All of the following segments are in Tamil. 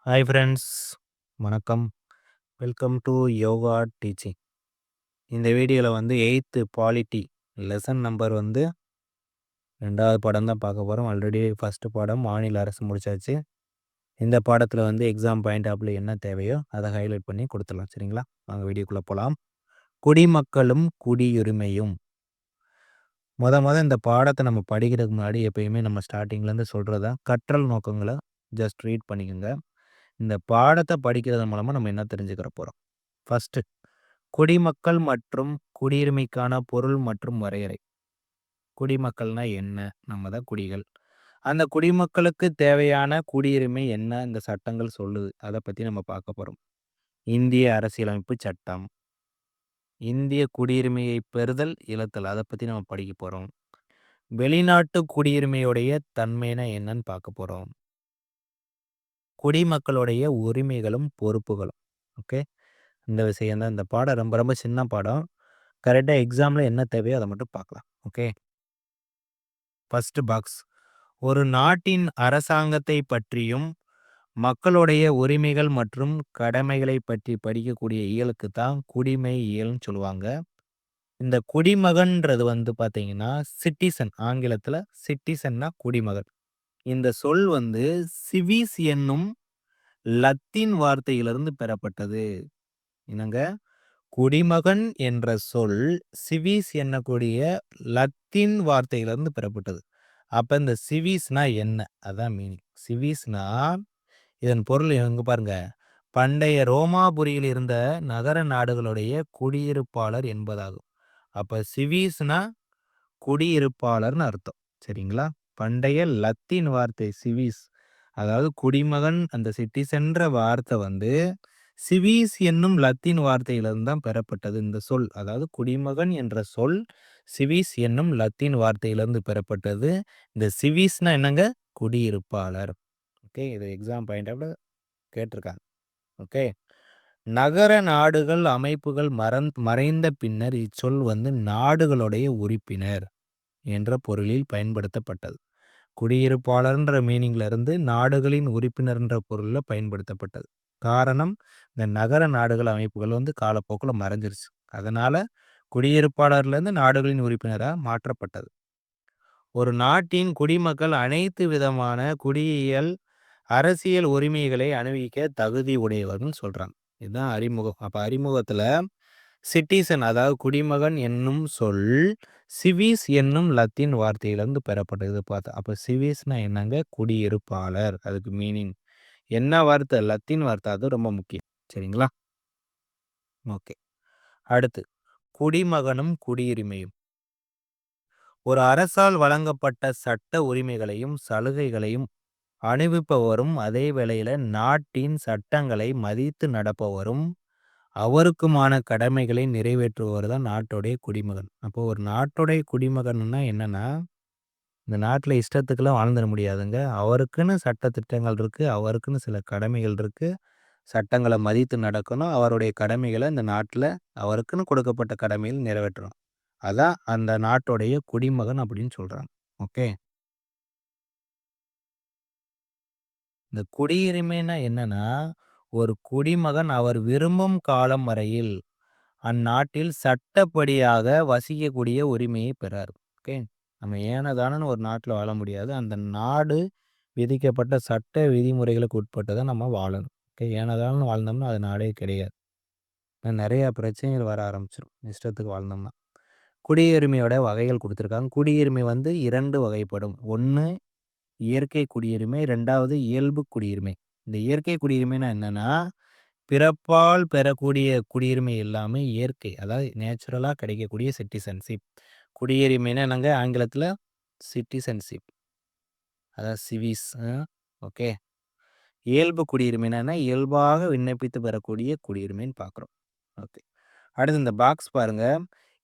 ஹாய் ஃப்ரெண்ட்ஸ், வணக்கம். Welcome to yoga teaching. இந்த வீடியோவில் வந்து 8th பாலிட்டி லெசன் நம்பர் வந்து 2வது பாடம் தான் பார்க்க போகிறோம். ஆல்ரெடி ஃபஸ்ட்டு பாடம் மாநில அரசு முடிச்சாச்சு. இந்த பாடத்தில் வந்து எக்ஸாம் பாயிண்ட் ஆஃப்ல என்ன தேவையோ அதை ஹைலைட் பண்ணி கொடுத்துடலாம். சரிங்களா? வாங்க வீடியோக்குள்ளே போகலாம். குடிமக்களும் குடியுரிமையும். இந்த பாடத்தை நம்ம படிக்கிறதுக்கு முன்னாடி எப்பயுமே நம்ம ஸ்டார்டிங்லேருந்து சொல்கிறதா கற்றல் நோக்கங்களை ஜஸ்ட் ரீட் பண்ணிக்கோங்க. இந்த பாடத்தை படிக்கிறது மூலமாக நம்ம என்ன தெரிஞ்சுக்கிற போகிறோம். ஃபஸ்ட்டு, குடிமக்கள் மற்றும் குடியுரிமைக்கான பொருள் மற்றும் வரையறை. குடிமக்கள்னா என்ன? நம்ம தான் குடிகள். அந்த குடிமக்களுக்கு தேவையான குடியுரிமை என்ன இந்த சட்டங்கள் சொல்லுது, அதை பற்றி நம்ம பார்க்க போகிறோம். இந்திய அரசியலமைப்பு சட்டம், இந்திய குடியுரிமையை பெறுதல் இழத்தல், அதை பற்றி நம்ம படிக்க போகிறோம். வெளிநாட்டு குடியுரிமையுடைய தன்மைனா என்னன்னு பார்க்க போகிறோம். குடிமக்களுடைய உரிமைகளும் பொறுப்புகளும். ஓகே, இந்த விஷயம் தான். இந்த பாடம் ரொம்ப ரொம்ப சின்ன பாடம். கரெக்டாக எக்ஸாமில் என்ன தேவையோ அதை மட்டும் பார்க்கலாம். Okay, first box. ஒரு நாட்டின் அரசாங்கத்தை பற்றியும் மக்களுடைய உரிமைகள் மற்றும் கடமைகளை பற்றி படிக்கக்கூடிய இயலுக்கு தான் குடிமை இயல்னு சொல்லுவாங்க. இந்த குடிமகன்றது வந்து பார்த்தீங்கன்னா சிட்டிசன், ஆங்கிலத்தில் சிட்டிசன்னா குடிமகன். இந்த சொல் வந்து சிவிஸ் என்னும் லத்தீன் வார்த்தையிலிருந்து பெறப்பட்டது. என்னங்க? குடிமகன் என்ற சொல் சிவிஸ் என்னக்கூடிய லத்தீன் வார்த்தையிலிருந்து பெறப்பட்டது. அப்ப இந்த சிவிஸ்னா என்ன? அதான் மீனிங். சிவிஸ்னா இதன் பொருள் எங்க பாருங்க. பண்டைய ரோமாபுரியில் இருந்த நகர நாடுகளுடைய குடியிருப்பாளர் என்பதாகும். அப்ப சிவிஸ்னா குடியிருப்பாளர்னு அர்த்தம். சரிங்களா? பண்டைய லத்தீன் வார்த்தை சிவிஸ், அதாவது குடிமகன், அந்த சிட்டிசன்ற வார்த்தை வந்து சிவிஸ் என்னும் லத்தீன் வார்த்தையிலிருந்து தான் பெறப்பட்டது இந்த சொல். அதாவது குடிமகன் என்ற சொல் சிவிஸ் என்னும் லத்தீன் வார்த்தையிலிருந்து பெறப்பட்டது. இந்த சிவிஸ்னா என்னங்க? குடியிருப்பாளர். ஓகே, இது எக்ஸாம் பாயிண்ட் ஆஃப்ல கேட்டிருக்காங்க. ஓகே, நகர நாடுகள் அமைப்புகள் மறைந்த பின்னர் இச்சொல் வந்து நாடுகளுடைய உறுப்பினர் என்ற பொருளில் பயன்படுத்தப்பட்டது. குடியிருப்பாளர்ன்ற மீனிங்ல இருந்து நாடுகளின் உறுப்பினர்ன்ற பொருளில் பயன்படுத்தப்பட்டது. காரணம், இந்த நகர நாடுகள் அமைப்புகள் வந்து காலப்போக்கில் மறைஞ்சிருச்சு. அதனால குடியிருப்பாளர்லேருந்து நாடுகளின் உறுப்பினராக மாற்றப்பட்டது. ஒரு நாட்டின் குடிமக்கள் அனைத்து விதமான குடியியல் அரசியல் உரிமைகளை அனுபவிக்க தகுதி உடையவர்கள் சொல்றாங்க. இதுதான் அறிமுகம். அப்ப அறிமுகத்துல சிட்டிசன், அதாவது குடிமகன் என்னும் சொல் சிவிஸ் என்னும் லத்தீன் வார்த்தையிலிருந்து பெறப்பட்டது பார்த்தா. அப்ப சிவிஸ்னா என்னங்க? குடியிருப்பாளர். அதுக்கு மீனிங் என்ன வார்த்தை? லத்தீன் வார்த்தை. அது ரொம்ப முக்கியம். சரிங்களா? ஓகே, அடுத்து குடிமகனும் குடியுரிமையும். ஒரு அரசால் வழங்கப்பட்ட சட்ட உரிமைகளையும் சலுகைகளையும் அனுபவிப்பவரும், அதே வேளையில நாட்டின் சட்டங்களை மதித்து நடப்பவரும், அவருக்குமான கடமைகளை நிறைவேற்றுபவர் தான் நாட்டுடைய குடிமகன். அப்போ ஒரு நாட்டுடைய குடிமகன்னா என்னன்னா, இந்த நாட்டில் இஷ்டத்துக்கெல்லாம் வாழ்ந்துட முடியாதுங்க. அவருக்குன்னு சட்ட திட்டங்கள் இருக்கு, அவருக்குன்னு சில கடமைகள் இருக்கு. சட்டங்களை மதித்து நடக்கணும். அவருடைய கடமைகளை இந்த நாட்டில் அவருக்குன்னு கொடுக்கப்பட்ட கடமைகள் நிறைவேற்றணும். அதான் அந்த நாட்டுடைய குடிமகன் அப்படின்னு சொல்றாங்க. ஓகே, இந்த குடியுரிமைன்னா என்னன்னா, ஒரு குடிமகன் அவர் விரும்பும் காலம் வரையில் அந்நாட்டில் சட்டப்படியாக வசிக்கக்கூடிய உரிமையை பெறார். ஓகே, நம்ம ஏனதானன்னு ஒரு நாட்டில் வாழ முடியாது. அந்த நாடு விதிக்கப்பட்ட சட்ட விதிமுறைகளுக்கு உட்பட்டு தான் நம்ம வாழணும். ஓகே, ஏனதானன்னு வாழ்ந்தோம்னா அது நாடே கிடையாது. நிறையா பிரச்சனைகள் வர ஆரம்பிச்சிடும் இஷ்டத்துக்கு வாழ்ந்தோம்னா. குடியுரிமையோட வகைகள் கொடுத்துருக்காங்க. குடியுரிமை வந்து 2 வகைப்படும். ஒன்று இயற்கை குடியுரிமை, 2வது இயல்பு குடியுரிமை. இந்த இயற்கை குடியுரிமைனா என்னன்னா, பிறப்பால் பெறக்கூடிய குடியுரிமை எல்லாமே இயற்கை, அதாவது நேச்சுரலாக கிடைக்கக்கூடிய சிட்டிசன்ஷிப். குடியுரிமைனா என்னங்க? ஆங்கிலத்தில் சிட்டிசன்ஷிப், அதாவது சிவிஸ். ஓகே, இயல்பு குடியுரிமைனா இயல்பாக விண்ணப்பித்து பெறக்கூடிய குடியுரிமைன்னு பார்க்குறோம். ஓகே, அடுத்து இந்த பாக்ஸ் பாருங்க.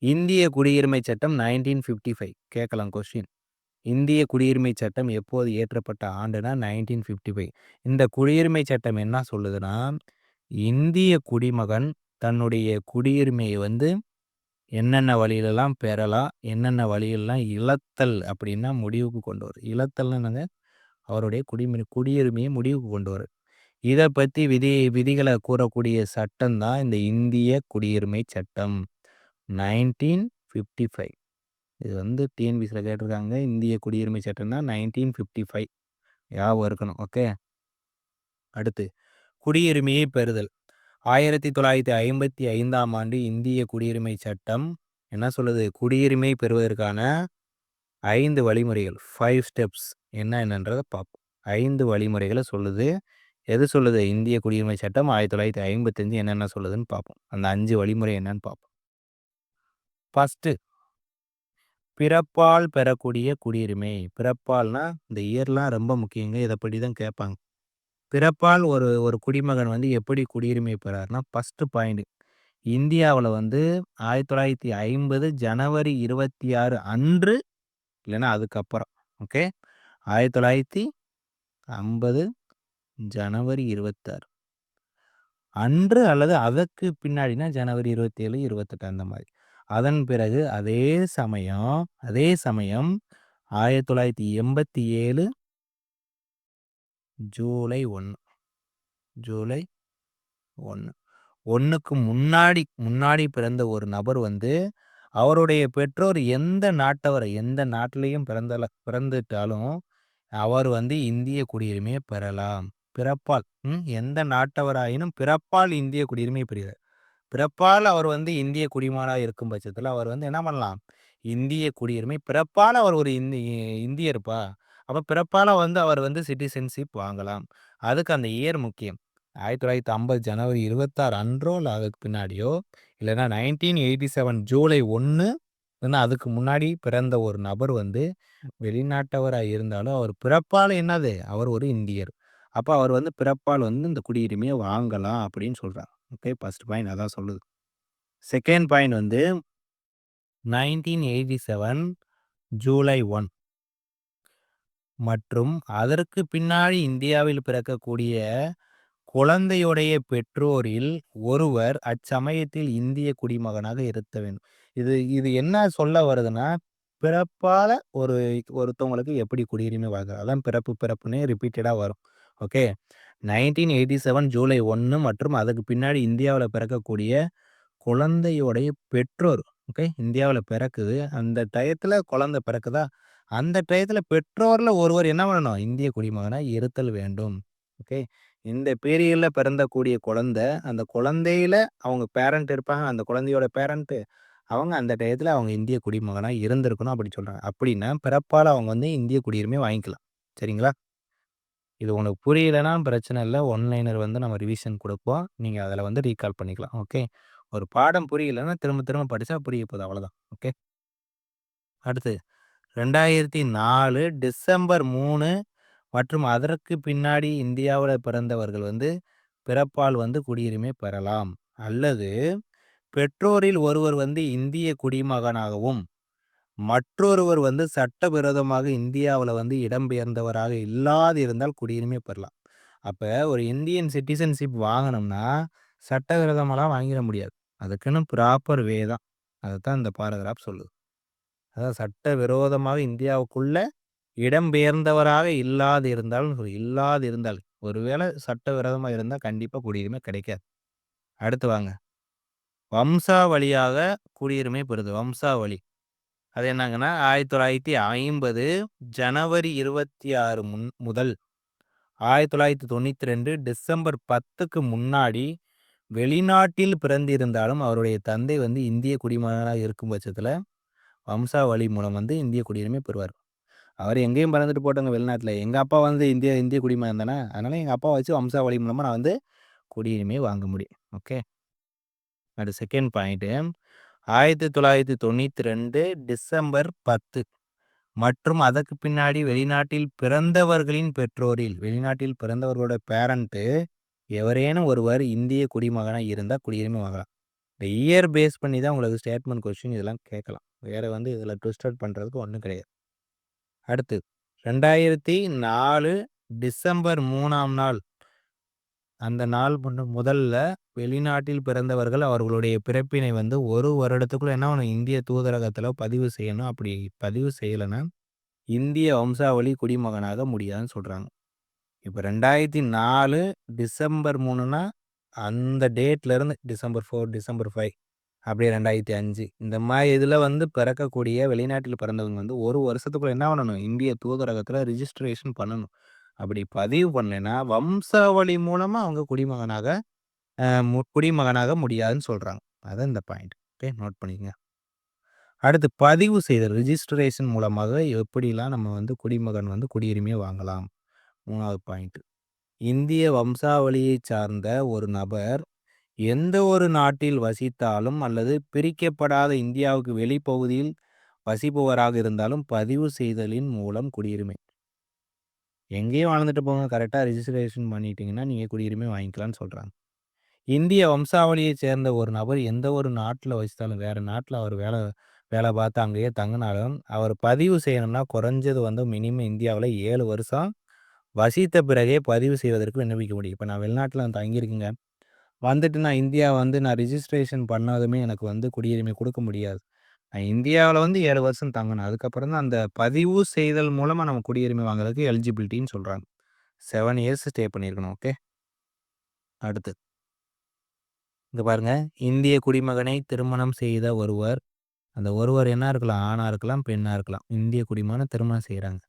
இந்திய குடியுரிமை சட்டம் 1955 கேட்கலாம் கொஸ்டின். இந்திய குடியுரிமை சட்டம் எப்போது இயற்றப்பட்ட ஆண்டுனா 1955. இந்த குடியுரிமை சட்டம் என்ன சொல்லுதுன்னா, இந்திய குடிமகன் தன்னுடைய குடியுரிமையை வந்து என்னென்ன வழியிலலாம் பெறலாம், என்னென்ன வழியிலலாம் இழத்தல் அப்படின்னா முடிவுக்கு கொண்டு வரும். இழத்தல்னு என்னங்க? அவருடைய குடியுரிமையை முடிவுக்கு கொண்டு வரும். இத பத்தி விதிகள கூறக்கூடிய சட்டம் தான் இந்த இந்திய குடியுரிமை சட்டம். 1955. இது வந்து டிஎன்பிசில கேட்டிருக்காங்க. இந்திய குடியுரிமை சட்டம்னா 1955 ஞாபகம் இருக்கணும். ஓகே. அடுத்து குடியுரிமையை பெறுதல். 1955ஆம் ஆண்டு இந்திய குடியுரிமை சட்டம் என்ன சொல்லுது? குடியுரிமை பெறுவதற்கான 5 வழிமுறைகள் 5 ஸ்டெப்ஸ் என்னன்றத பார்ப்போம். 5 வழிமுறைகள சொல்லுது. எது சொல்லுது? இந்திய குடியுரிமை சட்டம் 1955 என்னென்ன சொல்லுதுன்னு பார்ப்போம். அந்த 5 வழிமுறை என்னன்னு பார்ப்போம். ஃபர்ஸ்ட்டு பிறப்பால் பெறக்கூடிய குடியுரிமை. பிறப்பால்னா இந்த இயர்லாம் ரொம்ப முக்கியங்க. இத பத்தி தான் கேட்பாங்க. பிறப்பால் ஒரு ஒரு குடிமகன் வந்து எப்படி குடியுரிமை பெறார்னா, ஃபர்ஸ்ட் பாயிண்ட் இந்தியாவுல வந்து 1950 ஜனவரி 26 அன்று இல்லன்னா அதுக்கப்புறம். ஓகே. 1950 ஜனவரி 26 அன்று அல்லது அதற்கு பின்னாடினா ஜனவரி 27, 28 அந்த மாரி. அதன் பிறகு அதே சமயம் 1987 ஜூலை 1 ஜூலை 1 1க்கு முன்னாடி பிறந்த ஒரு நபர் வந்து அவருடைய பெற்றோர் எந்த நாட்டிலேயும் பிறந்துட்டாலும் அவர் வந்து இந்திய குடியுரிமையை பெறலாம். பிறப்பால் எந்த நாட்டவராயினும் பிறப்பால் இந்திய குடியுரிமை பெறுகிறார். பிறப்பால் அவர் வந்து இந்திய குடிமகனா இருக்கும் பட்சத்துல அவர் வந்து என்ன பண்ணலாம்? இந்திய குடியுரிமை பிறப்பால் அவர் ஒரு இந்தியர்ப்பா. அப்ப பிறப்பால வந்து அவர் வந்து சிட்டிசன்ஷிப் வாங்கலாம். அதுக்கு அந்த இயர் முக்கியம். 1950 ஜனவரி 26 அன்றோ இல்ல அதுக்கு பின்னாடியோ, இல்லன்னா 1987 ஜூலை 1 இல்லன்னா அதுக்கு முன்னாடி பிறந்த ஒரு நபர் வந்து வெளிநாட்டவரா இருந்தாலும் அவர் பிறப்பால என்னது? அவர் ஒரு இந்தியர். அப்ப அவர் வந்து பிறப்பால் வந்து இந்த குடியுரிமைய வாங்கலாம் அப்படின்னு சொல்றாங்க. ஓகே. ஃபர்ஸ்ட் பாயிண்ட் அதான் சொல்லுது. செகண்ட் பாயிண்ட் வந்து 1987 ஜூலை 1 மற்றும் அதற்கு பின்னாடி இந்தியாவில் பிறக்கக்கூடிய குழந்தையுடைய பெற்றோரில் ஒருவர் அச்சமயத்தில் இந்திய குடிமகனாக இருக்க வேண்டும். இது என்ன சொல்ல வருதுன்னா, பிறப்பால ஒருத்தவங்களுக்கு எப்படி குடியுரிமை வாங்குறது. அதான் பிறப்புன்னே ரிப்பீட்டடா வரும். ஓகே. 1987 ஜூலை 1 மற்றும் அதுக்கு பின்னாடி இந்தியாவுல பிறக்கக்கூடிய குழந்தையுடைய பெற்றோர். ஓகே. இந்தியாவுல பிறக்குது. அந்த டயத்துல குழந்தை பிறக்குதா, அந்த டயத்துல பெற்றோர்ல ஒருவர் என்ன பண்ணணும்? இந்திய குடிமகனா இருத்தல் வேண்டும். ஓகே. இந்த பீரியட்ல பிறந்தக்கூடிய குழந்தை, அந்த குழந்தையில அவங்க பேரண்ட் இருப்பாங்க. அந்த குழந்தையோட பேரண்ட் அவங்க அந்த டயத்துல அவங்க இந்திய குடிமகனா இருந்திருக்கணும் அப்படி சொல்றாங்க. அப்படின்னா பிறப்பால அவங்க வந்து இந்திய குடியுரிமை வாங்கிக்கலாம். சரிங்களா? இது உனக்கு புரியலன்னா பிரச்சனை இல்ல. ஒன் லைனர் வந்து நம்ம ரிவிஷன் குடுப்போம். நீங்க அதுல வந்து ரீகால் பண்ணிக்கலாம். ஓகே. ஒரு பாடம் புரியலன்னா திரும்ப திரும்ப படிச்சா புரிய போது அவ்வளோதான். ஓகே. அடுத்து 2004 டிசம்பர் 3 மற்றும் அதற்கு பின்னாடி இந்தியாவுல பிறந்தவர்கள் வந்து பிறப்பால் வந்து குடியுரிமை பெறலாம். அல்லது பெற்றோரில் ஒருவர் வந்து இந்திய குடிமகனாகவும், மற்றொருவர் வந்து சட்டவிரோதமாக இந்தியாவுல வந்து இடம்பெயர்ந்தவராக இல்லாதிருந்தால் குடியுரிமை பெறலாம். அப்ப ஒரு இந்தியன் சிட்டிசன்ஷிப் வாங்கணும்னா, சட்டவிரோதமாலாம் வாங்கிட முடியாது. அதுக்குன்னு ப்ராப்பர் வே தான். அதத்தான் இந்த பாராகிராஃப் சொல்லுது. அதாவது சட்டவிரோதமாக இந்தியாவுக்குள்ள இடம்பெயர்ந்தவராக இல்லாதிருந்தால், ஒருவேளை சட்டவிரோதமா இருந்தா கண்டிப்பா குடியுரிமை கிடைக்காது. அடுத்து வாங்க. வம்சாவளியாக குடியுரிமை பெறுது. வம்சாவளி. அது என்னங்கன்னா 1950 ஜனவரி 26 முதல் 1992 டிசம்பர் 10க்கு முன்னாடி வெளிநாட்டில் பிறந்திருந்தாலும் அவருடைய தந்தை வந்து இந்திய குடிமகனாக இருக்கும் பட்சத்துல வம்சாவளி மூலம் வந்து இந்திய குடியுரிமை பெறுவார். அவர் எங்கேயும் பிறந்துட்டு போட்டோங்க வெளிநாட்டுல. எங்க அப்பா வந்து இந்திய குடிமகன் தானே. அதனால எங்க அப்பாவ வச்சு வம்சாவளி மூலமா நான் வந்து குடியுரிமை வாங்க முடியும். ஓகே. அடுத்து செகண்ட் பாயிண்ட் 1992 டிசம்பர் 10 மற்றும் அதற்கு பின்னாடி வெளிநாட்டில் பிறந்தவர்களோட பேரண்ட் எவரேனும் ஒருவர் இந்திய குடிமகனா இருந்தா குடியுரிமை வாங்கலாம். இந்த இயர் பேஸ் பண்ணி தான் உங்களுக்கு ஸ்டேட்மெண்ட் கொஸ்டின் இதெல்லாம் கேட்கலாம். வேற வந்து இதுல ட்விஸ்டட் பண்றதுக்கு ஒண்ணும் கிடையாது. அடுத்து 2004 டிசம்பர் 3ஆம் நாள் அந்த நாள் முதல்ல வெளிநாட்டில் பிறந்தவர்கள் அவர்களுடைய பிறப்பினை வந்து 1 வருடத்துக்குள்ள என்ன பண்ணணும்? இந்திய தூதரகத்துல பதிவு செய்யணும். அப்படி பதிவு செய்யலைன்னா இந்திய வம்சாவளி குடிமகனாக முடியாதுன்னு சொல்றாங்க. இப்ப 2004 டிசம்பர் 3ன்னா, அந்த டேட்லருந்து டிசம்பர் 4, டிசம்பர் 5 அப்படியே 2005 இந்த மாரி இதில வந்து பிறக்கக்கூடிய வெளிநாட்டில பிறந்தவங்க வந்து 1 வருஷத்துக்குள்ள என்ன பண்ணணும்? இந்திய தூதரகத்தில ரிஜிஸ்ட்ரேஷன் பண்ணணும். அப்படி பதிவு பண்ணலைன்னா, வம்சாவளி மூலமா அவங்க குடிமகனாக முடியாதுன்னு சொல்றாங்க. அதான் இந்த பாயிண்ட். ஓகே. நோட் பண்ணிக்கங்க. அடுத்து பதிவு செய்தல். ரிஜிஸ்ட்ரேஷன் மூலமாக எப்படிலாம் நம்ம வந்து குடிமகன் வந்து குடியுரிமைய வாங்கலாம்? 3வது பாயிண்ட். இந்திய வம்சாவளியைச் சார்ந்த ஒரு நபர் எந்த ஒரு நாட்டில் வசித்தாலும் அல்லது பிரிக்கப்படாத இந்தியாவுக்கு வெளிப்பகுதியில் வசிப்பவராக இருந்தாலும் பதிவு செய்தலின் மூலம் குடியுரிமை. எங்கேயும் வாழ்ந்துட்டு போங்க. கரெக்ட்டா ரிஜிஸ்ட்ரேஷன் பண்ணிட்டீங்கன்னா, நீங்க குடியுரிமை வாங்கிக்கலாம்னு சொல்றாங்க. இந்திய வம்சாவளியைச் சேர்ந்த ஒரு நபர் எந்த ஒரு நாட்ல வசித்தாலும், வேற நாட்ல அவர் வேலை பார்த்து அங்கேயே தங்குனாலும், அவர் பதிவு செய்யணும்னா குறைஞ்சது வந்து மினிமம் இந்தியாவுல 7 வருஷம் வசித்த பிறகே பதிவு செய்வதற்கு விண்ணப்பிக்க முடியும். இப்ப நான் வெளிநாட்ல தங்கியிருக்கேங்க. வந்துட்டு நான் இந்தியா வந்து நான் ரிஜிஸ்ட்ரேஷன் பண்ணதுமே எனக்கு வந்து குடியுரிமை குடுக்க முடியாது. நான் இந்தியாவுல வந்து 7 வருஷம் தங்கணும். அதுக்கப்புறம் தான் அந்த பதிவு செய்தல் மூலமா நம்ம குடியுரிமை வாங்குறதுக்கு எலிஜிபிலிட்டின்னு சொல்றாங்க. 7 இயர்ஸ் ஸ்டே பண்ணியிருக்கணும். ஓகே. அடுத்து இங்க பாருங்க. இந்திய குடிமகனை திருமணம் செய்த ஒருவர், அந்த ஒருவர் என்ன இருக்கலாம்? ஆணா இருக்கலாம், பெண்ணா இருக்கலாம். இந்திய குடிமகன திருமணம் செய்றாங்க.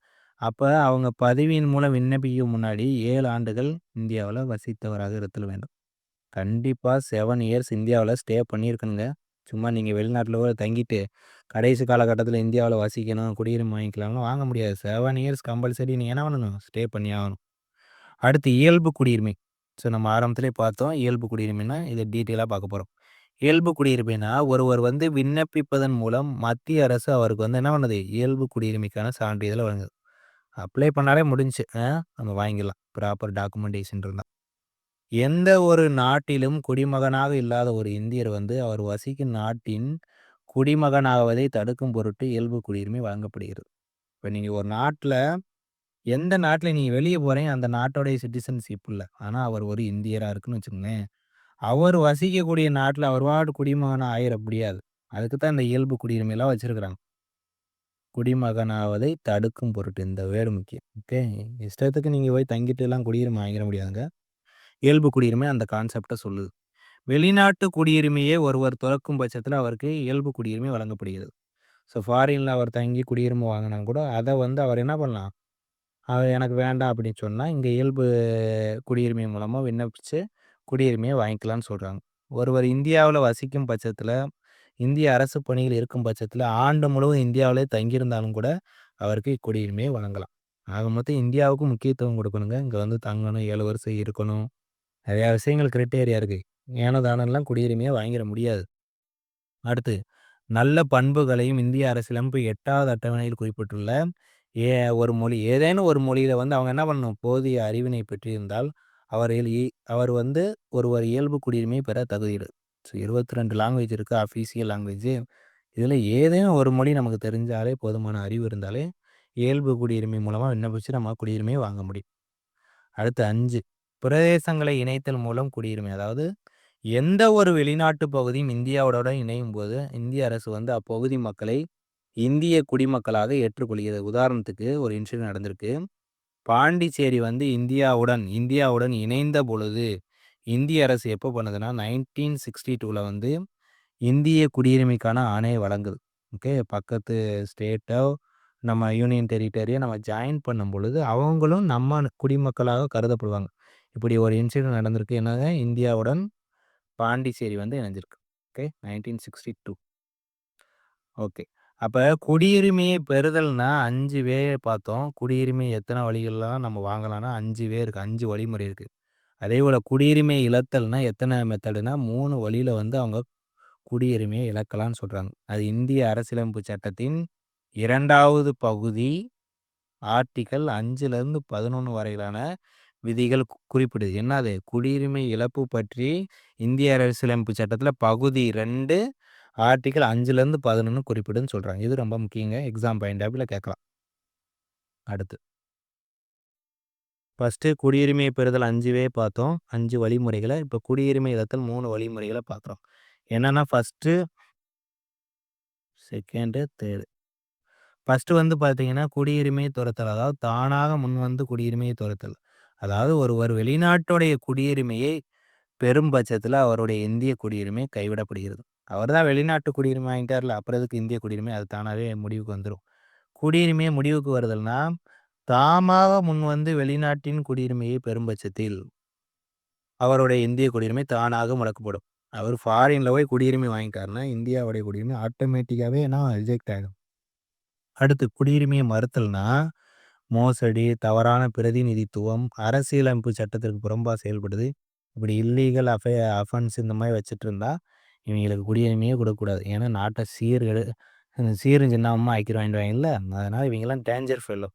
அப்ப அவங்க பதிவின் மூலம் விண்ணப்பிக்கும் முன்னாடி 7 ஆண்டுகள் இந்தியாவுல வசித்தவராக இருத்தல் வேண்டும். கண்டிப்பா 7 இயர்ஸ் இந்தியாவுல ஸ்டே பண்ணியிருக்கணுங்க. சும்மா நீங்க வெளிநாட்ல கூட தங்கிட்டு, கடைசி காலகட்டத்தில இந்தியாவுல வசிக்கணும், குடியுரிமை வாங்கிக்கலாம்லாம் வாங்க முடியாது. 7 இயர்ஸ் கம்பல்சரி நீங்க என்ன பண்ணணும்? ஸ்டே பண்ணி ஆகணும். அடுத்து இயல்பு குடியுரிமை. ஸோ நம்ம ஆரம்பத்திலேயே பார்த்தோம். இயல்பு குடியுரிமைன்னா, இத டீட்டெயிலா பார்க்க போறோம். இயல்பு குடியுரிமைனா, ஒருவர் வந்து விண்ணப்பிப்பதன் மூலம் மத்திய அரசு அவருக்கு வந்து என்ன பண்ணுது? இயல்பு குடியுரிமைக்கான சான்றிதழ வழங்குது. அப்ளை பண்ணாலே முடிஞ்சுச்சு. நம்ம வாங்கிடலாம். ப்ராப்பர் டாக்குமெண்டேஷன் இருந்தா. எந்த ஒரு நாட்டிலும் குடிமகனாக இல்லாத ஒரு இந்தியர் வந்து அவர் வசிக்கும் நாட்டின் குடிமகனாவதை தடுக்கும் பொருட்டு இயல்பு குடியுரிமை வழங்கப்படுகிறது. இப்ப நீங்க ஒரு நாட்ல எந்த நாட்ல நீங்க வெளிய போறீங்க, அந்த நாட்டோடைய சிட்டிசன்ஷிப் இல்ல. ஆனா அவர் ஒரு இந்தியரா இருக்குன்னு வச்சுக்கங்களேன். அவர் வசிக்கக்கூடிய நாட்ல அவர் பாட்டு குடிமகனா ஆயிற முடியாது. அதுக்கு தான் இந்த இயல்பு குடியுரிமைலாம் வச்சிருக்கிறாங்க. குடிமகனாவதை தடுக்கும் பொருட்டு இந்த வேர்டு முக்கியம். ஓகே. இஷ்டத்துக்கு நீங்க போய் தங்கிட்டுலாம் குடியுரிமை வாங்கிற முடியாதுங்க. இயல்பு குடியுரிமை அந்த கான்செப்ட்ட சொல்லுது. வெளிநாட்டு குடியுரிமையை ஒருவர் துறக்கும் பட்சத்தில அவருக்கு இயல்பு குடியுரிமை வழங்கப்படுகிறது. ஸோ ஃபாரின்ல அவர் தங்கி குடியுரிமை வாங்குனா கூட, அத வந்து அவர் என்ன பண்ணலாம்? அது எனக்கு வேண்டாம் அப்படின்னு சொன்னா, இங்க இயல்பு குடியுரிமை மூலமா விண்ணப்பிச்சு குடியுரிமைய வாங்கிக்கலாம்னு சொல்றாங்க. ஒருவர் இந்தியாவுல வசிக்கும் பட்சத்தில, இந்திய அரசு பணியில் இருக்கும் பட்சத்தில, ஆண்டு முழுவதும் இந்தியாவிலே தங்கியிருந்தாலும் கூட, அவருக்கு குடியுரிமையை வழங்கலாம். ஆக மொத்தம் இந்தியாவுக்கு முக்கியத்துவம் குடுக்கணுங்க. இங்க வந்து தங்கணும், 7 வருஷம் இருக்கணும். நெறைய விஷயங்கள் கிரைட்டேரியா இருக்கு. ஏனோ தானோலாம் குடியுரிமைய வாங்கிற முடியாது. அடுத்து, நல்ல பண்புகளையும் இந்திய அரசியலமைப்பு 8வது அட்டவணையில் குறிப்பிட்டுள்ள ஏ ஒரு மொழி ஏதேனும் ஒரு மொழியில வந்து அவங்க என்ன பண்ணணும்? போதிய அறிவினை பெற்றிருந்தால், அவர்கள் அவர் வந்து ஒருவர் இயல்பு குடியுரிமை பெற தகுதியுடையவர். ஸோ 22 லாங்குவேஜ் இருக்கு. Official language. இதில ஏதேனும் ஒரு மொழி நமக்கு தெரிஞ்சாலே போதுமான அறிவு இருந்தாலே, இயல்பு குடியுரிமை மூலமா விண்ணப்பிச்சு நம்ம குடியுரிமைய வாங்க முடியும். அடுத்து 5 பிரதேசங்களை இணைத்தல் மூலம் குடியுரிமை. அதாவது எந்த ஒரு வெளிநாட்டு பகுதியும் இந்தியாவோட இணையும்போது, இந்திய அரசு வந்து அப்பகுதி மக்களை இந்திய குடிமக்களாக ஏற்றுக்கொள்கிறது. உதாரணத்துக்கு ஒரு இன்சிடென்ட் நடந்திருக்கு. பாண்டிச்சேரி வந்து இந்தியாவுடன் இணைந்த பொழுது, இந்திய அரசு எப்போ பண்ணுதுன்னா, 1962ல வந்து இந்திய குடியுரிமைக்கான ஆணைய வழங்குது. ஓகே. பக்கத்து ஸ்டேட்டோ, நம்ம யூனியன் டெரிட்டரிய நம்ம ஜாயின் பண்ணும் பொழுது, அவங்களும் நம்ம குடிமக்களாக கருதப்படுவாங்க. இப்படி ஒரு இன்சிடென்ட் நடந்திருக்கு. என்னங்க இந்தியாவுடன் பாண்டிச்சேரி வந்து இணைஞ்சிருக்கு. ஓகே. 1962. ஓகே. அப்ப குடியுரிமையை பெறுதல்னா 5 வே பார்த்தோம். குடியுரிமை எத்தன வழிகள்லாம் நம்ம வாங்கலாம்னா 5 வே இருக்கு. 5 வழிமுறை இருக்கு. அதேபோல குடியுரிமை இழத்தல்னா எத்தன மெத்தடுனா 3 வழியில வந்து அவங்க குடியுரிமையை இழக்கலாம்னு சொல்றாங்க. அது இந்திய அரசியலமைப்பு சட்டத்தின் 2வது பகுதி ஆர்டிக்கிள் 5லிருந்து 11 வரையிலான விதிகள் குறிப்பிடுது. என்னது? குடியுரிமை இழப்பு பற்றி இந்திய அரசியலமைப்பு சட்டத்தில பகுதி 2 ஆர்டிக்கிள் 5லேருந்து 11 குறிப்பிடுதுன்னு சொல்றாங்க. இது ரொம்ப முக்கியங்க. எக்ஸாம் பாயிண்ட் ஆஃப் வியூல கேட்கலாம். அடுத்து ஃபர்ஸ்ட்டு குடியுரிமை பெறுதல் 5 வே பார்த்தோம். 5 வழிமுறைகள. இப்ப குடியுரிமை இழத்தல் 3 வழிமுறைகள பார்க்குறோம். என்னன்னா ஃபர்ஸ்ட்டு, செகண்டு, தேர்டு. ஃபர்ஸ்ட்டு வந்து பார்த்தீங்கன்னா, குடியுரிமை துறத்தல். அதாவது தானாக முன்வந்து குடியுரிமையை துறத்தல். அதாவது ஒருவர் வெளிநாட்டுடைய குடியுரிமையை பெரும் பட்சத்துல அவருடைய இந்திய குடியுரிமை கைவிடப்படுகிறது. அவர்தான் வெளிநாட்டு குடியுரிமை வாங்கிட்டார்ல, அப்புறம் எதுக்கு இந்திய குடியுரிமை? அது தானாவே முடிவுக்கு வந்துரும். குடியுரிமை முடிவுக்கு வருதல்னா, தாமாக முன்வந்து வெளிநாட்டின் குடியுரிமையை பெறும் பட்சத்தில், அவருடைய இந்திய குடியுரிமை தானாக முடக்கப்படும். அவர் ஃபாரின்ல போய் குடியுரிமை வாங்கிட்டாருன்னா, இந்தியாவுடைய குடியுரிமை ஆட்டோமேட்டிக்காவே ரிஜெக்ட் ஆயிடும். அடுத்து குடியுரிமையை மறுத்தல்னா, மோசடி, தவறான பிரதிநிதித்துவம், அரசியலமைப்பு சட்டத்திற்கு புறம்பா செயல்படுது. இப்படி இல்லீகல் அஃபென்ஸ் இந்த மாரி வச்சுட்டு இருந்தா, இவைங்களுக்கு குடியுரிமையே குடுக்கக்கூடாது. ஏன்னா நாட்ட சீரும் சின்னாமமா ஆக்கிருவாய்ன்டுவாய்ங்கல்ல. அதனால இவைங்கலாம் டேஞ்சர் ஃபெல்லோ.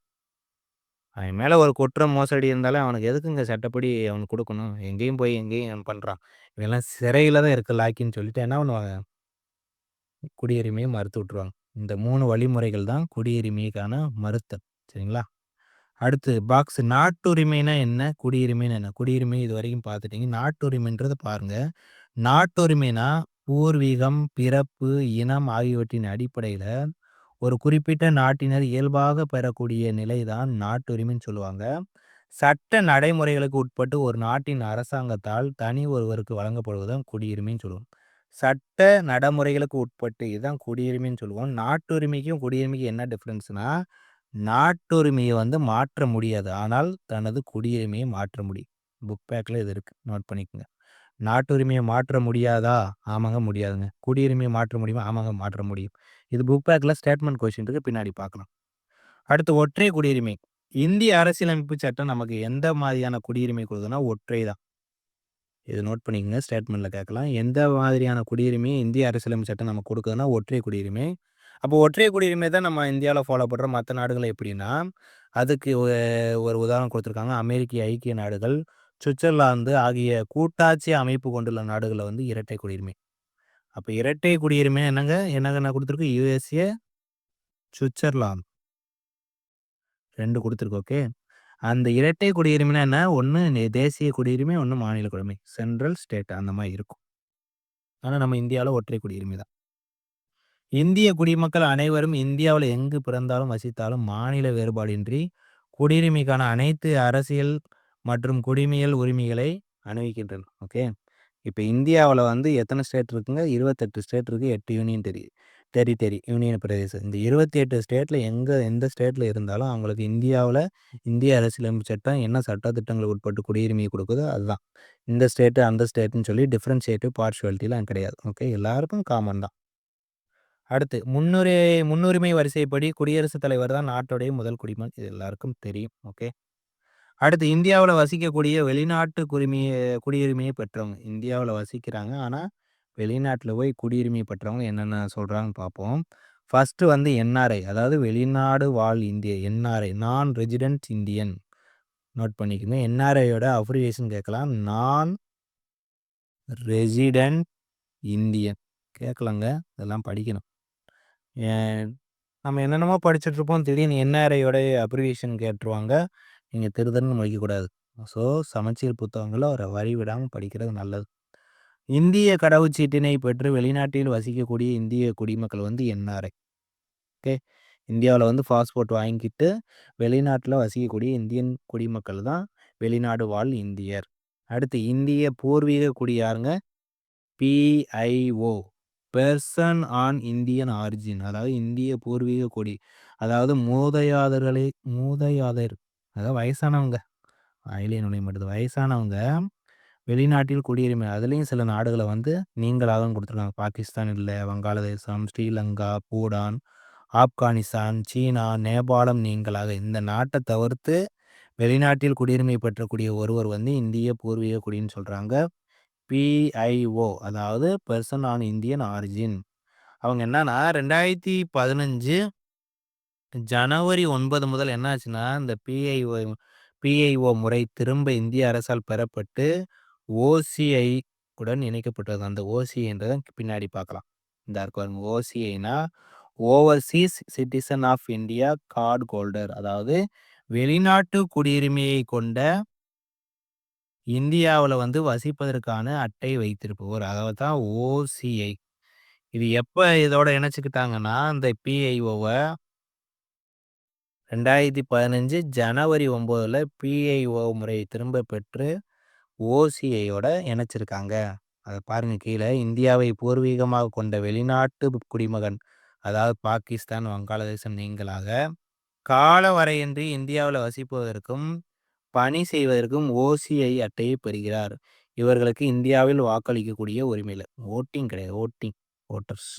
அவன் மேல ஒரு குற்றம், மோசடி இருந்தாலும் அவனுக்கு எதுக்குங்க சட்டப்படி அவனுக்கு குடுக்கணும்? எங்கேயும் போய் எங்கேயும் பண்றான். இவன்லாம் சிறையில தான் இருக்கு லாக்கின்னு சொல்லிட்டு என்ன பண்ணுவாங்க? குடியுரிமைய மறுத்து விட்டுருவாங்க. இந்த 3 வழிமுறைகள் தான் குடியுரிமைக்கான மறுத்தல். சரிங்களா? அடுத்து பாக்ஸ் நாட்டுரிமைனா என்ன? குடியுரிமைன்னா என்ன? குடியுரிமை இதுவரைக்கும் பார்த்துட்டீங்க. நாட்டுரிமைன்றத பாருங்க. நாட்டுரிமைனா பூர்வீகம், பிறப்பு, இனம் ஆகியவற்றின் அடிப்படையில ஒரு குறிப்பிட்ட நாட்டினர் இயல்பாக பெறக்கூடிய நிலைதான் நாட்டுரிமைன்னு சொல்லுவாங்க. சட்ட நடைமுறைகளுக்கு உட்பட்டு ஒரு நாட்டின் அரசாங்கத்தால் தனி ஒருவருக்கு வழங்கப்படுவதுதான் குடியுரிமைன்னு சொல்லுவோம். சட்ட நடைமுறைகளுக்கு உட்பட்டு இதுதான் குடியுரிமைன்னு சொல்லுவோம். நாட்டுரிமைக்கும் குடியுரிமைக்கும் என்ன டிஃபரன்ஸ்னா, நாட்டுரிமையை மாற்ற முடியாது. ஆனால் தனது குடியுரிமையை மாற்ற முடியும். புக் பேக்ல இது இருக்கு. நோட் பண்ணிக்கங்க. நாட்டுரிமையை மாற்ற முடியாதா? ஆமாங்க முடியாதுங்க. குடியுரிமையை மாற்ற முடியுமா? ஆமாங்க மாற்ற முடியும். இது புக் பேக்ல ஸ்டேட்மெண்ட் கொஸ்டின் இருக்கு. பின்னாடி பார்க்கலாம். அடுத்து ஒற்றை குடியுரிமை. இந்திய அரசியலமைப்பு சட்டம் நமக்கு எந்த மாதிரியான குடியுரிமை குடுக்குதுன்னா, ஒற்றை தான். இத நோட் பண்ணிக்கங்க. ஸ்டேட்மெண்ட்ல கேட்கலாம். எந்த மாதிரியான குடியுரிமையை இந்திய அரசியலமைப்பு சட்டம் நமக்கு குடுக்குதுன்னா, ஒற்றை குடியுரிமை. அப்போ ஒற்றை குடியுரிமை தான் நம்ம இந்தியாவுல ஃபாலோ பண்றோம். மத்த நாடுகள் எப்படின்னா, அதுக்கு ஒரு உதாரணம் குடுத்துருக்காங்க. அமெரிக்க ஐக்கிய நாடுகள், சுவிட்சர்லாந்து ஆகிய கூட்டாட்சி அமைப்பு கொண்டுள்ள நாடுகள்ல இரட்டை குடியுரிமை. அப்ப இரட்டை குடியுரிமை என்னங்க? என்னங்க குடுத்துருக்கு? யுஎஸ்ஏ, சுவிட்சர்லாந்து 2 குடுத்துருக்கு. ஓகே. அந்த இரட்டை குடியுரிமைனா என்ன? ஒண்ணு தேசிய குடியுரிமை, ஒண்ணு மாநில குடியுரிமை. சென்ட்ரல், ஸ்டேட் அந்த மாரி இருக்கும். ஆனா நம்ம இந்தியாவுல ஒற்றை குடியுரிமை தான். இந்திய குடிமக்கள் அனைவரும் இந்தியாவுல எங்கு பிறந்தாலும், வசித்தாலும் மாநில வேறுபாடின்றி குடியுரிமைக்கான அனைத்து அரசியல் மற்றும் குடிமையியல் உரிமைகளை அனுபவிக்கின்றனர். ஓகே. இப்ப இந்தியாவுல எத்தன ஸ்டேட் இருக்குங்க? 28 ஸ்டேட் இருக்கு. 8 யூனியன் டெரிட்டரி யூனியன் பிரதேசம். இந்த 28 ஸ்டேட்ல எந்த ஸ்டேட்ல இருந்தாலும் அவங்களுக்கு இந்தியாவுல இந்திய அரசியலமைப்பு சட்டம் என்ன சட்ட திட்டங்களுக்கு உட்பட்டு குடியுரிமை குடுக்குதோ அதுதான். இந்த ஸ்டேட், அந்த ஸ்டேட்ன்னு சொல்லி டிஃபரன்ஷியேட்டிவ் பார்ஷியாலிட்டிலாம் கிடையாது. ஓகே. எல்லாருக்கும் காமன் தான். அடுத்து முன்னுரிமை வரிசைப்படி குடியரசுத் தலைவர் தான் நாட்டுடைய முதல் குடிமகன். இது எல்லாருக்கும் தெரியும். ஓகே. அடுத்து இந்தியாவுல வசிக்கக்கூடிய வெளிநாட்டு குடியுரிமையை பெற்றவங்க. இந்தியாவுல வசிக்கிறாங்க. ஆனா, வெளிநாட்டுல போய் குடியுரிமை பெற்றவங்க என்னென்ன சொல்றாங்கன்னு பார்ப்போம். ஃபர்ஸ்ட்டு என்ஆர்ஐ அதாவது வெளிநாடு வாழ் இந்திய என்ஆர்ஐ நான் ரெசிடென்ட் இந்தியன். நோட் பண்ணிக்கங்க. என்ஆர்ஐயோட அப்ரிவியேஷன் கேட்கலாம். நான் ரெசிடென்ட் இந்தியன். கேட்கலாங்க. இதெல்லாம் படிக்கணும். ஏன் நம்ம என்னென்னமோ படிச்சுட்டு இருப்போம். திடீர்னு என்ஆர்ஐயோட அப்ரிவியேஷன் கேட்டுருவாங்க. நீங்க திருதர்ன்னு முழிக்கக்கூடாது. ஸோ, சமச்சீர் புத்தகங்கள ஒரு வரி விடாம படிக்கிறது நல்லது. இந்திய கடவுச்சீட்டினை பெற்று வெளிநாட்டில் வசிக்கக்கூடிய இந்திய குடிமக்கள் என்ஆர்ஐ. ஓகே. இந்தியாவுல பாஸ்போர்ட் வாங்கிக்கிட்டு வெளிநாட்டுல வசிக்கக்கூடிய இந்தியன் குடிமக்கள் தான் வெளிநாடு வாழ் இந்தியர். அடுத்து இந்திய பூர்வீக குடி யாருங்க? BIO. Person on Indian origin. அதாவது இந்திய பூர்வீக குடி. அதாவது மூதாதையர் அதாவது வயசானவங்க. வாயிலே நுழைய மாட்டுது. வயசானவங்க வெளிநாட்டில் குடியுரிமை அதுலயும் சில நாடுகள நீங்களாகன்னு குடுத்துருக்காங்க. பாகிஸ்தான் இல்ல, வங்காளதேசம், ஸ்ரீலங்கா, பூடான், ஆப்கானிஸ்தான், சீனா, நேபாளம் நீங்கலாக. இந்த நாட்ட தவிர்த்து வெளிநாட்டில் குடியுரிமை பெற்றக்கூடிய ஒருவர் இந்திய பூர்வீக குடின்னு சொல்றாங்க. பிஐஓ அதாவது பெர்சன் ஆன் இந்தியன் ஆரிஜின். அவங்க என்னன்னா 2015 ஜனவரி 9 முதல் என்ன ஆச்சுன்னா, இந்த பிஐஓ முறை திரும்ப இந்திய அரசால் பெறப்பட்டு ஓசிஐ உடன் இணைக்கப்பட்டது. அந்த ஓசிஐன்றத பின்னாடி பார்க்கலாம். இந்தா இருக்கு பாருங்க. ஓசிஐனா overseas citizen of India card holder. அதாவது வெளிநாட்டு குடியுரிமையை கொண்ட இந்தியாவுல வசிப்பதற்கான அட்டை வைத்திருப்பவர். அதாவது தான் ஓசிஐ. இது எப்ப இதோட இணைச்சுக்கிட்டாங்கன்னா, இந்த பிஐஓவ 2015 ஜனவரி 9ல பிஐஓ முறையை திரும்ப பெற்று ஓசிஐயோட இணைச்சிருக்காங்க. அத பாருங்க கீழ. இந்தியாவை பூர்வீகமாக கொண்ட வெளிநாட்டு குடிமகன், அதாவது பாகிஸ்தான், வங்காளதேசம் நீங்கலாக காலவரையின்றி இந்தியாவுல வசிப்பதற்கும், பணி செய்வதற்கும் ஓசிஐ அட்டையை பெறுகிறார். இவர்களுக்கு இந்தியாவில் வாக்களிக்கக்கூடிய உரிமை இல்ல. வோட்டிங் கிடையாது. வோட்டர்ஸ்.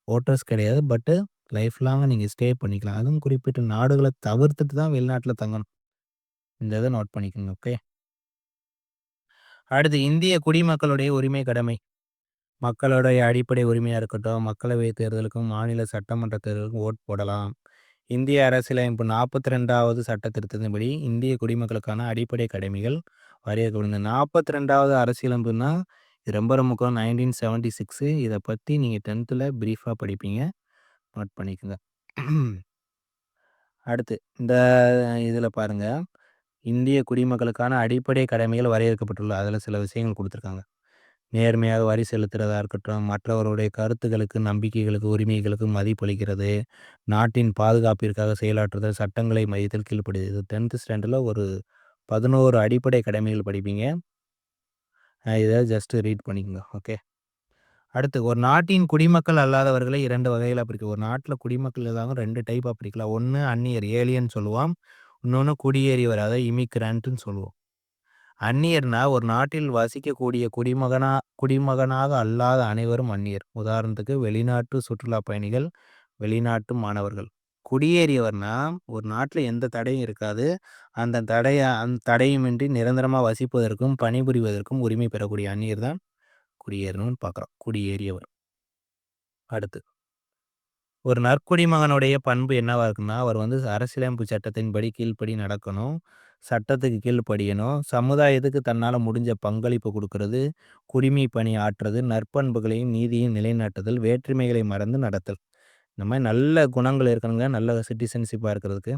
வோட்டர்ஸ் கிடையாது. பட் லைஃப் லாங்கா நீங்க ஸ்டே பண்ணிக்கலாம். அதுவும் குறிப்பிட்ட நாடுகள தவிர்த்துட்டு தான் வெளிநாட்டுல தங்கணும். இந்த இத நோட் பண்ணிக்கோங்க. ஓகே. அடுத்து இந்திய குடிமக்களுடைய உரிமை, கடமை. மக்களுடைய அடிப்படை உரிமையா இருக்கட்டும், மக்களவை தேர்தலுக்கும், மாநில சட்டமன்ற தேர்தலுக்கும் ஓட் போடலாம். இந்திய அரசியலமைப்பு 42வது சட்ட திருத்தத்தின்படி இந்திய குடிமக்களுக்கான அடிப்படை கடமைகள் வரையறுக்கப்படுது. 42வது அரசியலமைப்புன்னா இது ரொம்ப ரொம்ப முக்கியம். 1976 இதை பற்றி நீங்கள் 10th பிரீஃபாக படிப்பீங்க. நோட் பண்ணிக்கோங்க. அடுத்து இந்த இதில் பாருங்க, இந்திய குடிமக்களுக்கான அடிப்படை கடமைகள் வரையறுக்கப்பட்டுள்ள அதில் சில விஷயங்கள் கொடுத்துருக்காங்க. நேர்மையாக வரி செலுத்துறதா இருக்கட்டும், மற்றவருடைய கருத்துக்களுக்கு, நம்பிக்கைகளுக்கு, உரிமைகளுக்கு மதிப்பளிக்கிறது, நாட்டின் பாதுகாப்பிற்காக செயலாற்றுதல், சட்டங்களை மதித்தல், கீழ்ப்படிதல். இது 10th ஸ்டாண்டர்டில் ஒரு 11 அடிப்படை கடமைகள் படிப்பீங்க. இதை ஜஸ்ட் ரீட் பண்ணிக்கோங்க. ஓகே. அடுத்து ஒரு நாட்டின் குடிமக்கள் அல்லாதவர்களை 2 வகைகளாக பிரிக்கும். ஒரு நாட்டில் குடிமக்கள் இல்லாதவங்க 2 டைப்பாக பிரிக்கலாம். ஒன்று அந்நியர், ஏலியன் சொல்லுவோம். இன்னொன்று குடியேறியவர், அதாவது இமிக்ரண்ட்டுன்னு சொல்லுவோம். அந்நியர்னா ஒரு நாட்டில் வசிக்கக்கூடிய குடிமகனாக அல்லாத அனைவரும் அந்நியர். உதாரணத்துக்கு வெளிநாட்டு சுற்றுலா பயணிகள், வெளிநாட்டு மாணவர்கள். குடியேறியவர்னா ஒரு நாட்டில் எந்த தடையும் இருக்காது. அந்த தடையுமின்றி நிரந்தரமாக வசிப்பதற்கும் பணிபுரிவதற்கும் உரிமை பெறக்கூடிய அந்நியர் தான் குடியேறணும்னு பார்க்குறோம். குடியேறியவர். அடுத்து ஒரு நற்குடிமகனுடைய பண்பு என்னவா இருக்குன்னா, அவர் அரசியலமைப்பு சட்டத்தின்படி கீழ்ப்படி நடக்கணும். சட்டத்துக்கு கீழ்ப்படியணும். சமுதாயத்துக்கு தன்னால் முடிஞ்ச பங்களிப்பு கொடுக்கறது, குடிமை பணி ஆற்றுறது, நற்பண்புகளையும் நீதியும் நிலைநாட்டுதல், வேற்றுமைகளை மறந்து நடத்தல். இந்த மாதிரி நல்ல குணங்கள் இருக்கணுங்க, நல்ல சிட்டிசன்ஷிப்பாக இருக்கிறதுக்கு.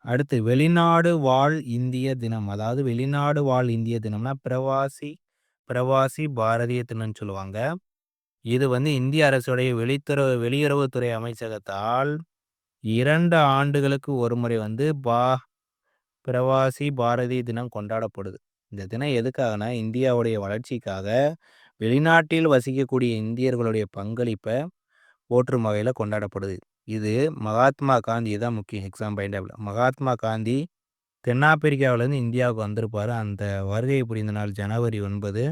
அடுத்து வெளிநாடு வாழ் இந்திய தினம். அதாவது வெளிநாடு வாழ் இந்திய தினம்னா பிரவாசி பாரதிய தினம்னு சொல்லுவாங்க. இது இந்திய அரசுடைய வெளியுறவுத்துறை அமைச்சகத்தால் 2 ஆண்டுகளுக்கு ஒரு முறை பிரவாசி பாரதி தினம் கொண்டாடப்படுது. இந்த தினம் எதுக்காகனா, இந்தியாவுடைய வளர்ச்சிக்காக வெளிநாட்டில் வசிக்கக்கூடிய இந்தியர்களுடைய பங்களிப்பை போற்றும் வகையில் கொண்டாடப்படுது. இது மகாத்மா காந்தி தான் முக்கியம். எக்ஸாம் பாயிண்ட் மகாத்மா காந்தி தென்னாப்பிரிக்காவிலேருந்து இந்தியாவுக்கு வந்திருப்பார். அந்த வருகை புரிந்த நாள் ஜனவரி 9.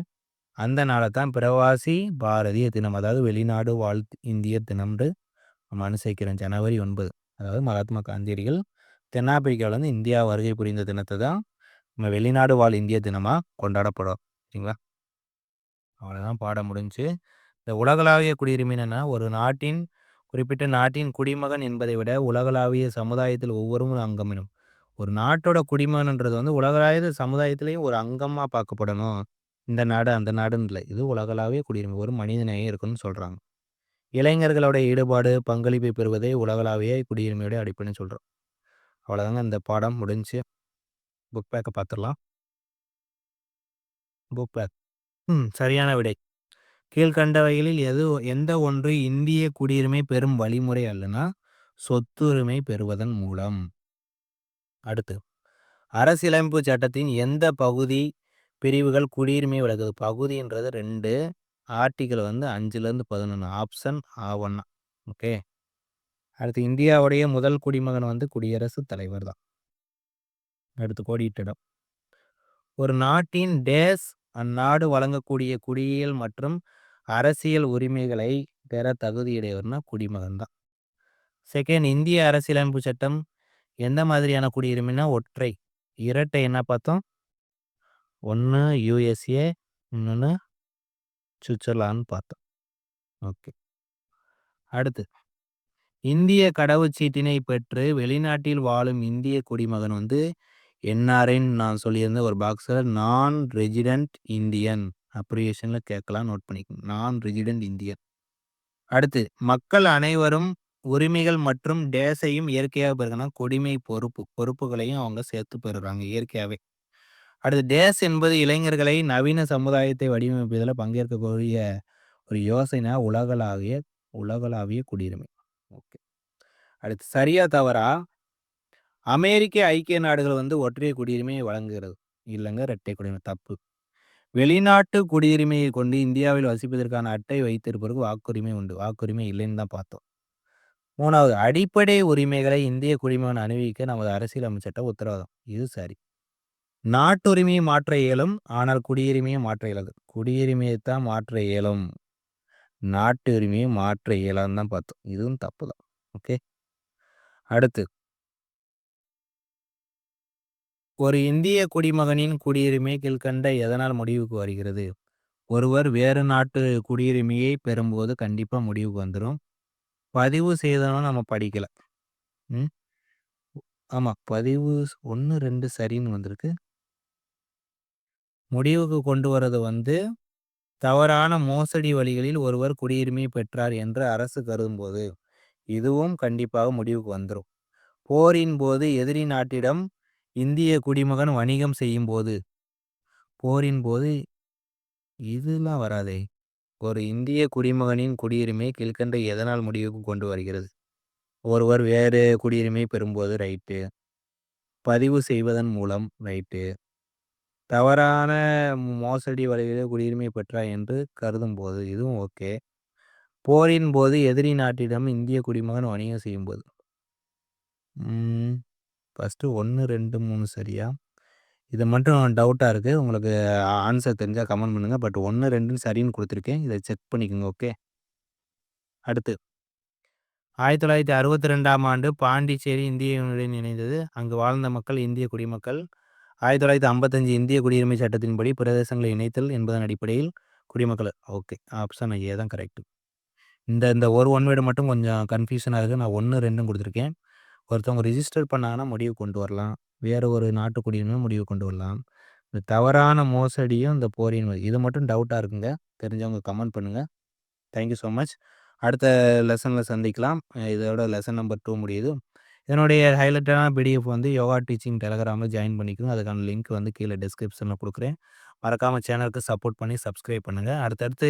அந்த நாளை தான் பிரவாசி பாரதிய தினம், அதாவது வெளிநாடு வாழ் இந்திய தினம்னு நம்ம அனுசரிக்கிறோம். ஜனவரி 9. அதாவது மகாத்மா காந்தியடிகள் தென்னாப்பிரிக்காவிலேருந்து இந்தியா வருகை புரிந்த தினத்தை தான் நம்ம வெளிநாடு வாழ் இந்திய தினமாக கொண்டாடப்படும். சரிங்களா? அவ்வளோதான், பாடம் முடிஞ்சு. இந்த உலகளாவிய குடியுரிமை என்னன்னா, ஒரு குறிப்பிட்ட நாட்டின் குடிமகன் என்பதை விட உலகளாவிய சமுதாயத்தில் ஒவ்வொருவரும் அங்கம் எனும். ஒரு நாட்டோட குடிமகன்ன்றது உலகளாவிய சமுதாயத்திலையும் ஒரு அங்கமாக பார்க்கப்படணும். இந்த நாடு அந்த நாடுன்னு இல்லை. இது உலகளாவிய குடியுரிமை. ஒரு மனிதநேயம் இருக்குன்னு சொல்கிறாங்க. இளைஞர்களோட ஈடுபாடு, பங்களிப்பை பெறுவதே உலகளாவிய குடியுரிமையோட அடிப்படைன்னு சொல்கிறோம். அவ்வளோதாங்க, இந்த பாடம் முடிஞ்சு. புக் பேக்கை பார்த்துடலாம். Book back. சரியான விடை. கீழ்கண்டவைகளில் எந்த ஒன்று இந்திய குடியுரிமை பெறும் வழிமுறை அல்லனா சொத்துரிமை பெறுவதன் மூலம். அடுத்து அரசியலமைப்பு சட்டத்தின் எந்த பகுதி பிரிவுகள் குடியுரிமை விலகுது? பகுதின்றது 2, ஆர்டிகல் 5லேருந்து 11. Option A1. ஓகே. அடுத்து இந்தியாவுடைய முதல் குடிமகன் குடியரசுத் தலைவர் தான். அடுத்து கோடிட்டிடம். ஒரு நாட்டின் டேஸ் அந்நாடு வழங்கக்கூடிய குடியியல் மற்றும் அரசியல் உரிமைகளை பெற தகுதியுடையவர்னா குடிமகன் தான். செகண்ட், இந்திய அரசியலமைப்பு சட்டம் எந்த மாதிரியான குடியுரிமைனா ஒற்றை. இரட்டை என்ன பார்த்தோம்? ஒன்று USA, இன்னொன்று சுவிட்சர்லாந்து பார்த்தோம். ஓகே. அடுத்து இந்திய கடவுச்சீட்டினை பெற்று வெளிநாட்டில் வாழும் இந்திய குடிமகன் NRIன்னு நான் சொல்லியிருந்தேன் ஒரு பாக்ஸில். நான் ரெசிடென்ட் இந்தியன் அப்ரிவேஷனில் கேட்கலாம், நோட் பண்ணிக்கோங்க. நான் ரெசிடென்ட் இந்தியன். அடுத்து மக்கள் அனைவரும் உரிமைகள் மற்றும் டேஸையும் இயற்கையாக பெறுகிறாங்க. குடிமை பொறுப்புகளையும் அவங்க சேர்த்து பெறுறாங்க இயற்கையாகவே. அடுத்து டேஸ் என்பது இளைஞர்களை நவீன சமுதாயத்தை வடிவமைப்பதில் பங்கேற்கக்கூடிய ஒரு யோசனை உலகளாவிய குடியுரிமை. ஓகே. அடுத்து சரியா தவறா? அமெரிக்க ஐக்கிய நாடுகள் வந்து ஒற்றை குடியுரிமையை வழங்குகிறது. இல்லங்க, இரட்டை குடியுரிமை தப்பு. வெளிநாட்டு குடியுரிமையை கொண்டு இந்தியாவில் வசிப்பதற்கான அட்டை வைத்திருப்பவருக்கு வாக்குரிமை உண்டு. வாக்குரிமை இல்லைன்னு தான் பார்த்தோம். 3வது அடிப்படை உரிமைகளை இந்திய குடிமகன் அணிவிக்க நமது அரசியலமைப்பு சட்டம் உத்தரவாதம். இது சரி. நாட்டுரிமையை மாற்ற இயலும். ஆனால் குடியுரிமையை மாற்ற இயலாது. குடியுரிமையை தான் மாற்ற இயலும். நாட்டு உரிமையை மாற்ற இயலாதுன்னு தான் பார்த்தோம். இதுவும் தப்பு தான். ஓகே. அடுத்து ஒரு இந்திய குடிமகனின் குடியுரிமை கீழ்க்கண்ட எதனால் முடிவுக்கு வருகிறது? ஒருவர் வேறு நாட்டு குடியுரிமையை பெறும்போது கண்டிப்பா முடிவுக்கு வந்துரும். பதிவு செய்தோம்னா நம்ம படிக்கல. ம். ஆமா. பதிவு 1, 2 சரின்னு வந்திருக்கு. முடிவுக்கு கொண்டு வரது வந்து தவறான மோசடி வழிகளில் ஒருவர் குடியுரிமை பெற்றார் என்று அரசு கருதும்போது, இதுவும் கண்டிப்பாக முடிவுக்கு வந்துரும். போரின் போது எதிரி நாட்டிடம் இந்திய குடிமகன் வணிகம் செய்யும்போது, போரின் போது இதெல்லாம் வராதே! ஒரு இந்திய குடிமகனின் குடியுரிமை கீழ்க்கண்ட எதனால் முடிவுக்கு கொண்டு வருகிறது? ஒருவர் வேறு குடியுரிமை பெறும்போது ரைட்டு. பதிவு செய்வதன் மூலம் ரைட்டு. தவறான மோசடி வழிகளில் குடியுரிமை பெற்றார் என்று கருதும்போது இதுவும் ஓகே. போரின் போது எதிரி நாட்டிடம் இந்திய குடிமகன் வணிகம் செய்யும்போது. ம். ஃபர்ஸ்ட்டு 1, 2, 3 சரியா? இது மட்டும் டவுட்டா இருக்கு. உங்களுக்கு ஆன்சர் தெரிஞ்சா கமெண்ட் பண்ணுங்க. பட் 1, 2ன்னு சரின்னு குடுத்துருக்கேன். இத செக் பண்ணிக்கோங்க. ஓகே. அடுத்து 1962ஆம் ஆண்டு பாண்டிச்சேரி இந்திய யூனியனுடன் இணைந்தது. அங்கு வாழ்ந்த மக்கள் இந்திய குடிமக்கள். 1955 இந்திய குடியுரிமை சட்டத்தின்படி பிரதேசங்களை இணைத்தல் என்பதன் அடிப்படையில் குடிமக்கள். ஓகே. ஆப்ஷன் ஏ தான் கரெக்ட். இந்த ஒரு ஒன் வேர்டு மட்டும் கொஞ்சம் கன்ஃப்யூஷனா இருக்கு. நான் 1, 2ன்னு குடுத்துருக்கேன். ஒருத்தவங்க ரிஜிஸ்டர் பண்ணாங்கன்னா முடிவு கொண்டு வரலாம். வேற ஒரு நாட்டு குடியுரிமை முடிவு கொண்டு வரலாம். இந்த தவறான மோசடியும், இந்த போரின் இது மட்டும் டவுட்டா இருக்குங்க. தெரிஞ்சவங்க கமெண்ட் பண்ணுங்க. Thank you so much. அடுத்த லெசன்ல சந்திக்கலாம். இதோட லெசன் நம்பர் 2 முடியுது. இதனுடைய ஹைலைட்டான பிடிஎஃப் வந்து யோகா டீச்சிங் டெலகிராம்ல ஜாயின் பண்ணிக்கோங்க. அதுக்கான லிங்க் வந்து கீழ டிஸ்கிரிப்ஷன்ல குடுக்குறேன். மறக்காம சேனலுக்கு சப்போர்ட் பண்ணி சப்ஸ்கிரைப் பண்ணுங்க. அடுத்தடுத்து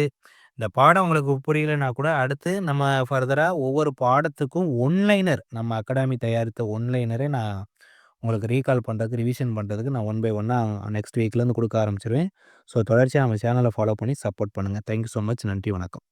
இந்த பாடம் உங்களுக்கு புரியலன்னா கூட அடுத்து நம்ம ஃபர்தரா ஒவ்வொரு பாடத்துக்கும் ஒன்லைனர் நம்ம அகாடமி தயாரித்த ஒன்லைனரே நான் உங்களுக்கு ரீகால் பண்றதுக்கு, ரிவிஷன் பண்றதுக்கு நான் ஒன் பை ஒன்னா நெக்ஸ்ட் வீக்லேருந்து குடுக்க ஆரம்பிச்சுருவேன். ஸோ தொடர்ச்சியா நம்ம சேனல ஃபாலோ பண்ணி சப்போர்ட் பண்ணுங்க. Thank you so much. நன்றி, வணக்கம்.